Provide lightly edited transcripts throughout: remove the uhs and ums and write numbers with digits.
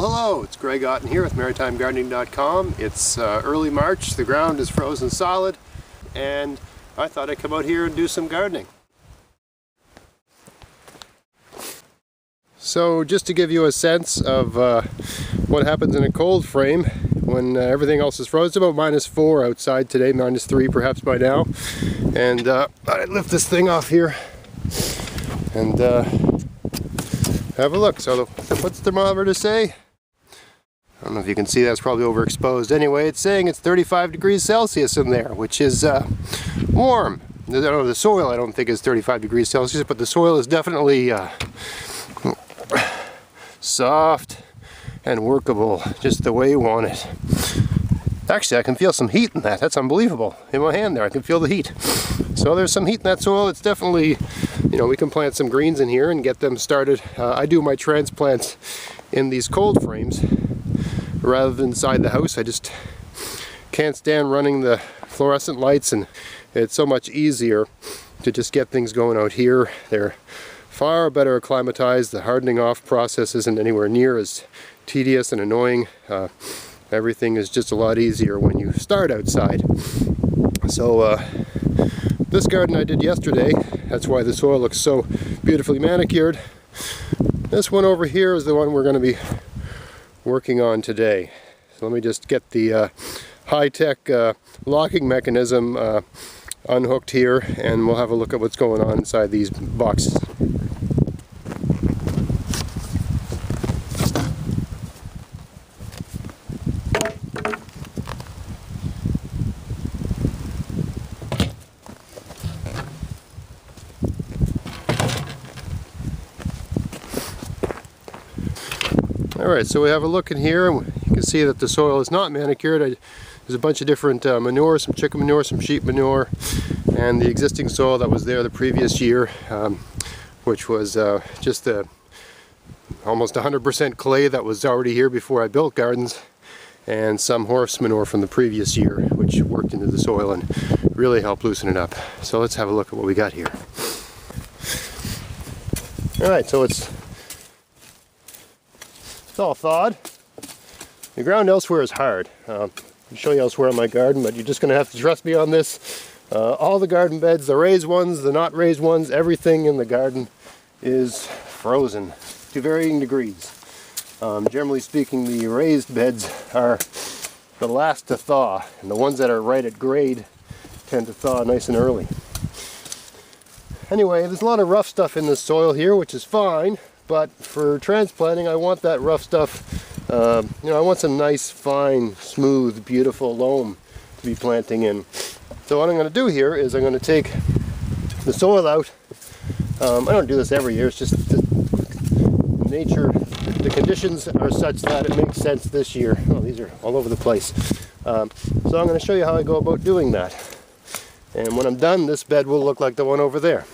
Well, hello, it's Greg Otten here with MaritimeGardening.com. It's early March, the ground is frozen solid, and I thought I'd come out here and do some gardening. So just to give you a sense of what happens in a cold frame when everything else is frozen, about -4 outside today, -3 perhaps by now. And I lift this thing off here and have a look. So what's the thermometer say? I don't know if you can see, that's probably overexposed. Anyway, it's saying it's 35 degrees Celsius in there, which is warm. The soil I don't think is 35 degrees Celsius, but the soil is definitely soft and workable, just the way you want it. Actually, I can feel some heat in that. That's unbelievable. In my hand there, I can feel the heat. So there's some heat in that soil. It's definitely, you know, we can plant some greens in here and get them started. I do my transplants in these cold frames rather than inside the house. I just can't stand running the fluorescent lights, and it's so much easier to just get things going out here. They're far better acclimatized. The hardening off process isn't anywhere near as tedious and annoying. Everything is just a lot easier when you start outside. So this garden I did yesterday, that's why the soil looks so beautifully manicured. This one over here is the one we're going to be working on today. So let me just get the high-tech locking mechanism unhooked here, and we'll have a look at what's going on inside these boxes. Alright, so we have a look in here, and you can see that the soil is not manicured. There's a bunch of different manure, some chicken manure, some sheep manure, and the existing soil that was there the previous year, which was just almost 100% clay that was already here before I built gardens, and some horse manure from the previous year, which worked into the soil and really helped loosen it up. So let's have a look at what we got here. Alright, so it's all thawed. The ground elsewhere is hard. I'll show you elsewhere in my garden, but you're just going to have to trust me on this. All the garden beds, the raised ones, the not raised ones, everything in the garden is frozen to varying degrees. Generally speaking, the raised beds are the last to thaw, and the ones that are right at grade tend to thaw nice and early. Anyway, there's a lot of rough stuff in this soil here, which is fine. But for transplanting, I want that rough stuff, you know, I want some nice, fine, smooth, beautiful loam to be planting in. So what I'm going to do here is I'm going to take the soil out. I don't do this every year, it's just nature, the conditions are such that it makes sense this year. Oh, these are all over the place. So I'm going to show you how I go about doing that. And when I'm done, this bed will look like the one over there.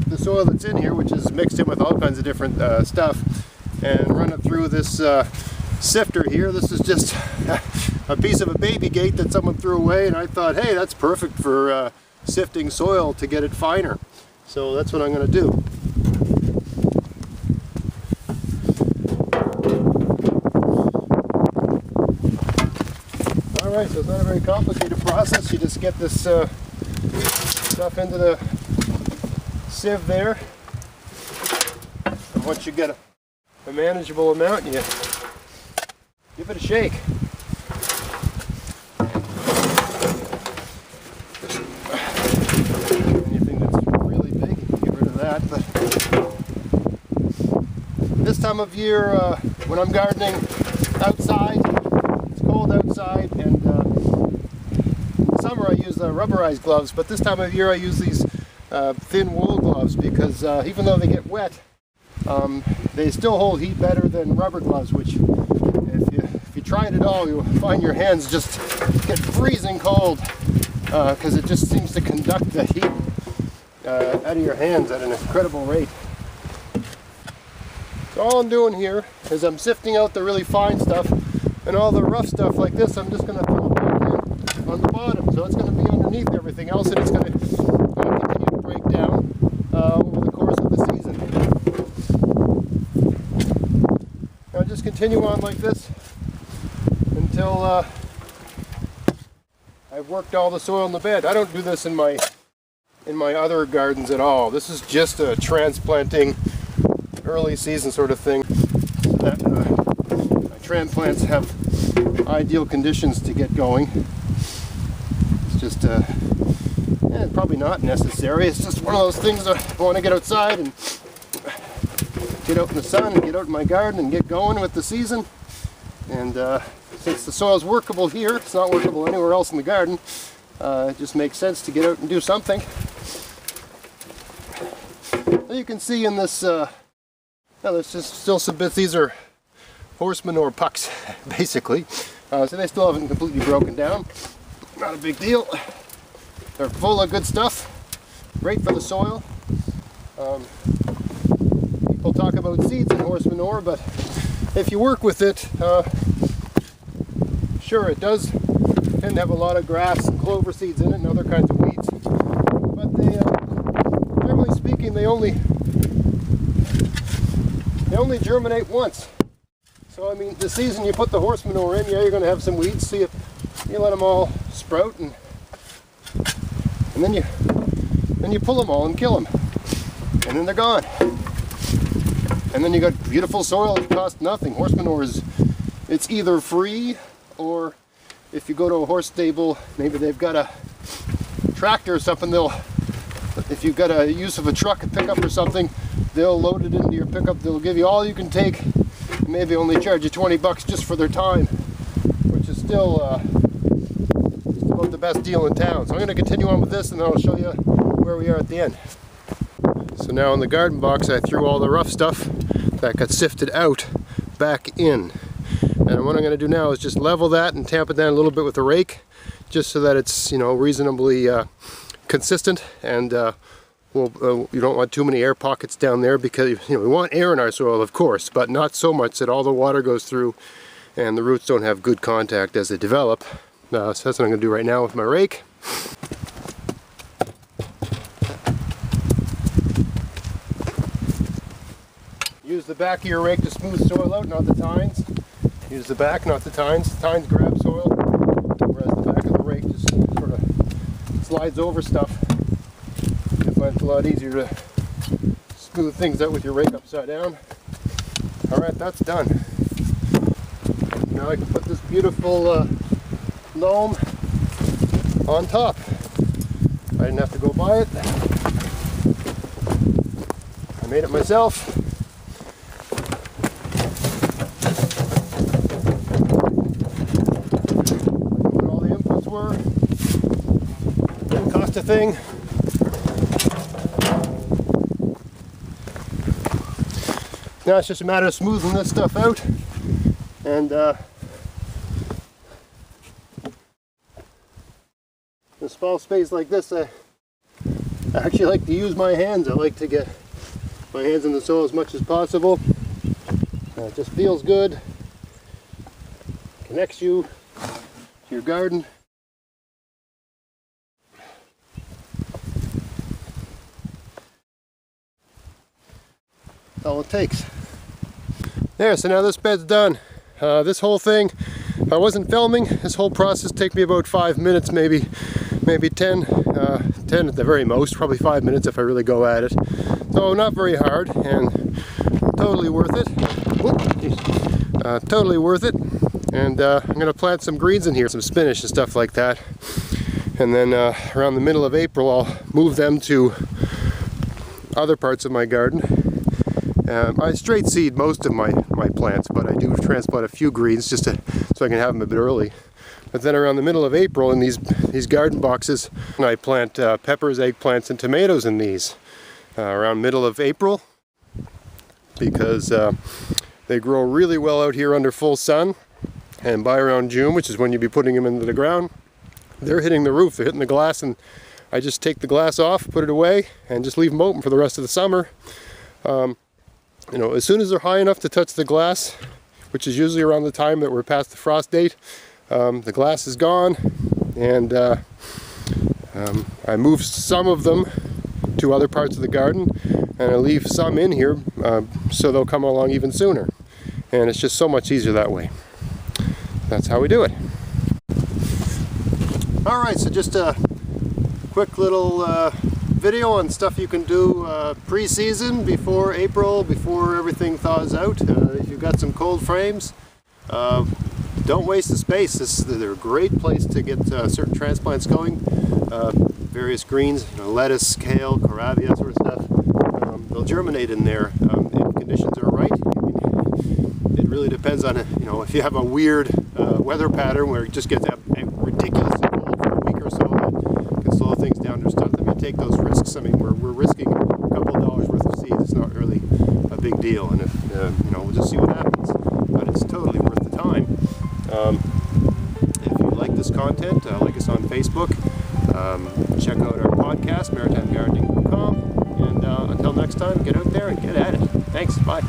The soil that's in here, which is mixed in with all kinds of different stuff, and run it through this sifter here. This is just a piece of a baby gate that someone threw away, and I thought, hey, that's perfect for sifting soil to get it finer. So that's what I'm going to do. Alright, so it's not a very complicated process. You just get this stuff into the sieve there, and once you get a manageable amount, you give it a shake. Anything that's really big, you can get rid of that. But this time of year, when I'm gardening outside, it's cold outside, and in summer I use the rubberized gloves, but this time of year I use these thin wool gloves, because even though they get wet, they still hold heat better than rubber gloves, which if you try it at all, you'll find your hands just get freezing cold, because it just seems to conduct the heat out of your hands at an incredible rate. So all I'm doing here is I'm sifting out the really fine stuff, and all the rough stuff like this I'm just going to throw back in on the bottom. So it's going to be underneath everything else, and it's going to continue to break just continue on like this until I've worked all the soil in the bed. I don't do this in my other gardens at all. This is just a transplanting, early season sort of thing. So that my transplants have ideal conditions to get going. It's just probably not necessary. It's just one of those things that I want to get outside and get out in the sun and get out in my garden and get going with the season. And since the soil's workable here, it's not workable anywhere else in the garden, it just makes sense to get out and do something. So you can see in this, there's just still some bits. These are horse manure pucks, basically. So they still haven't completely broken down. Not a big deal. They're full of good stuff. Great for the soil. People talk about seeds in horse manure, but if you work with it, sure, it does tend to have a lot of grass and clover seeds in it and other kinds of weeds. But they, generally speaking, they only germinate once. So I mean, the season you put the horse manure in, yeah, you're going to have some weeds. So you let them all sprout, and then you pull them all and kill them, and then they're gone. And then you got beautiful soil that costs nothing. Horse manure it's either free, or if you go to a horse stable, maybe they've got a tractor or something, if you've got a use of a truck, a pickup or something, they'll load it into your pickup. They'll give you all you can take, maybe only charge you $20 just for their time, which is still about the best deal in town. So I'm going to continue on with this, and then I'll show you where we are at the end. So now in the garden box, I threw all the rough stuff that got sifted out back in. And what I'm going to do now is just level that and tamp it down a little bit with a rake, just so that it's, reasonably consistent. And you don't want too many air pockets down there, because we want air in our soil, of course, but not so much that all the water goes through and the roots don't have good contact as they develop. So that's what I'm going to do right now with my rake. Use the back of your rake to smooth soil out, not the tines. Use the back, not the tines. Tines grab soil, whereas the back of the rake just sort of slides over stuff. You find it's a lot easier to smooth things out with your rake upside down. Alright, that's done. Now I can put this beautiful loam on top. I didn't have to go buy it. I made it myself. Didn't cost a thing. Now it's just a matter of smoothing this stuff out, and in a small space like this, I actually like to use my hands. I like to get my hands in the soil as much as possible. It just feels good, connects you to your garden. That's all it takes. There, so now this bed's done. This whole thing, if I wasn't filming, this whole process take me about 5 minutes, maybe 10 at the very most, probably 5 minutes if I really go at it. So not very hard, and totally worth it. Totally worth it. And I'm going to plant some greens in here, some spinach and stuff like that. And then around the middle of April, I'll move them to other parts of my garden. I straight seed most of my plants, but I do transplant a few greens just so I can have them a bit early. But then around the middle of April, in these garden boxes, I plant peppers, eggplants, and tomatoes in these around middle of April, because they grow really well out here under full sun. And by around June, which is when you'd be putting them into the ground, they're hitting the roof, they're hitting the glass, and I just take the glass off, put it away, and just leave them open for the rest of the summer. As soon as they're high enough to touch the glass, which is usually around the time that we're past the frost date, the glass is gone, and I move some of them to other parts of the garden, and I leave some in here so they'll come along even sooner. and it's just so much easier that way. That's how we do it. Alright, so just a quick little video on stuff you can do pre-season, before April, before everything thaws out. If you've got some cold frames, don't waste the space. They're a great place to get certain transplants going. Various greens, lettuce, kale, kohlrabi, that sort of stuff. They'll germinate in there if conditions are right. It really depends on, if you have a weird weather pattern where it just gets ridiculously cold for a week or so, it can slow things down. There's nothing to take those risks. I mean, we're risking a couple of dollars worth of seeds. It's not really a big deal, and if we'll just see what happens. But it's totally worth the time. If you like this content, like us on Facebook. Check out our podcast, maritimegardening.com, and until next time, get out there and get at it. Thanks, bye.